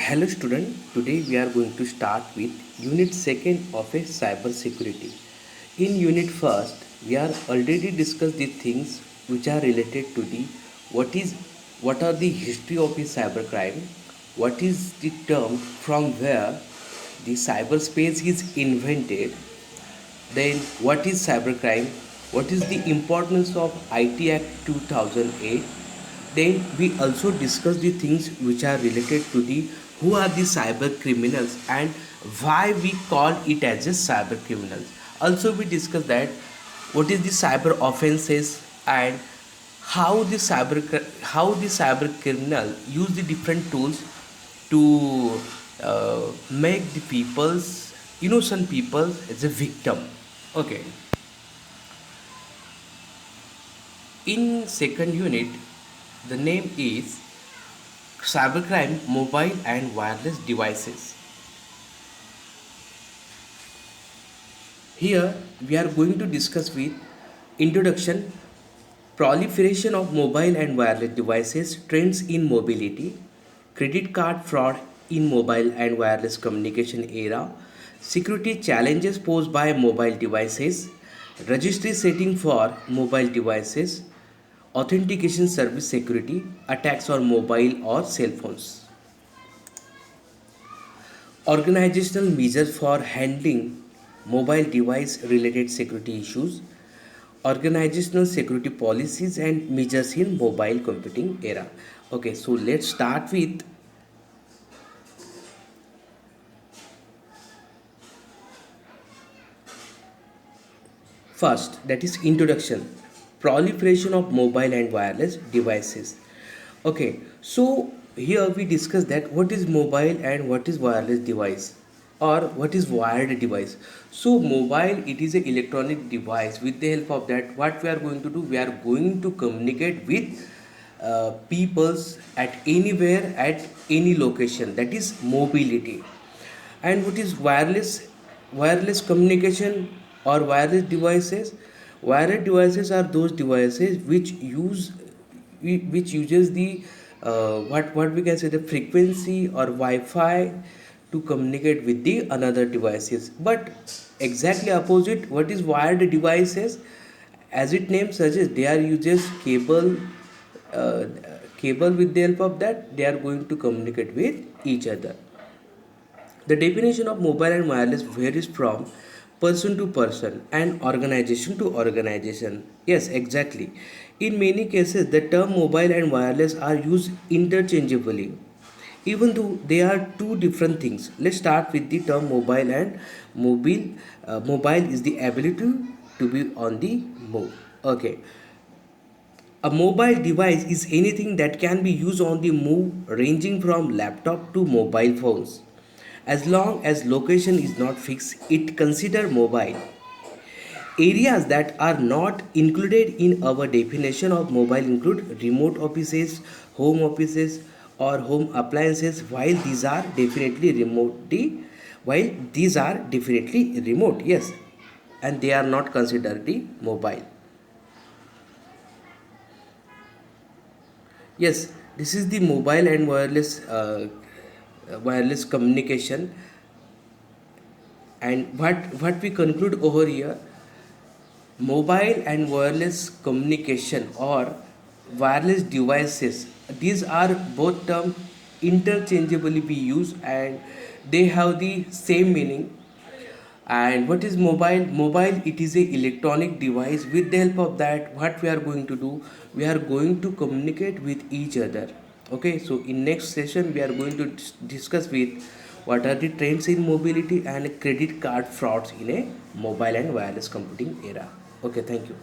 Hello student, today we are going to start with unit 2nd of a cyber security. In unit 1st, we are already discussed the things which are related to the what are the history of the cybercrime, what is the term from where the cyberspace is invented, then what is cybercrime, what is the importance of IT Act 2008. Then we also discuss the things which are related to the who are the cyber criminals and why we call it as a cyber criminals. Also we discuss that what is the cyber offenses and how the cyber criminal use the different tools to make the people's innocent people as a victim. Okay, in second unit, the name is cybercrime mobile and wireless devices. Here we are going to discuss with introduction, proliferation of mobile and wireless devices, trends in mobility, credit card fraud in mobile and wireless communication era, security challenges posed by mobile devices, registry setting for mobile devices, authentication service security, attacks on mobile or cell phones, organizational measures for handling mobile device related security issues, organizational security policies and measures in mobile computing era. Okay, so let's start with first, that is introduction, proliferation of mobile and wireless devices. Okay, so here we discuss that what is mobile and what is wireless device or what is wired device. So mobile, it is a electronic device. With the help of that, what we are going to do, we are going to communicate with peoples at anywhere at any location, that is mobility. And what is wireless communication or wireless devices? Wireless devices are those devices which uses the what we can say the frequency or Wi-Fi to communicate with the another devices. But exactly opposite, what is wired devices? As its name suggests, they are uses uh, cable. With the help of that, they are going to communicate with each other. The definition of mobile and wireless varies from person to person and organization to organization. Yes, exactly. In many cases, the term mobile and wireless are used interchangeably, even though they are two different things. Let's start with the term mobile and mobile. Mobile is the ability to be on the move. Okay. A mobile device is anything that can be used on the move, ranging from laptop to mobile phones. As long as location is not fixed, it considered mobile. Areas that are not included in our definition of mobile include remote offices, or home appliances. While these are definitely remote, yes, and they are not considered the mobile. Yes, this is the mobile and wireless communication. And what we conclude over here, mobile and wireless communication or wireless devices, these are both terms interchangeably be used and they have the same meaning. And what is mobile? Mobile, it is a electronic device. With the help of that, what we are going to do, we are going to communicate with each other. Okay, so in next session we are going to discuss with what are the trends in mobility and credit card frauds in a mobile and wireless computing era. Okay, thank you.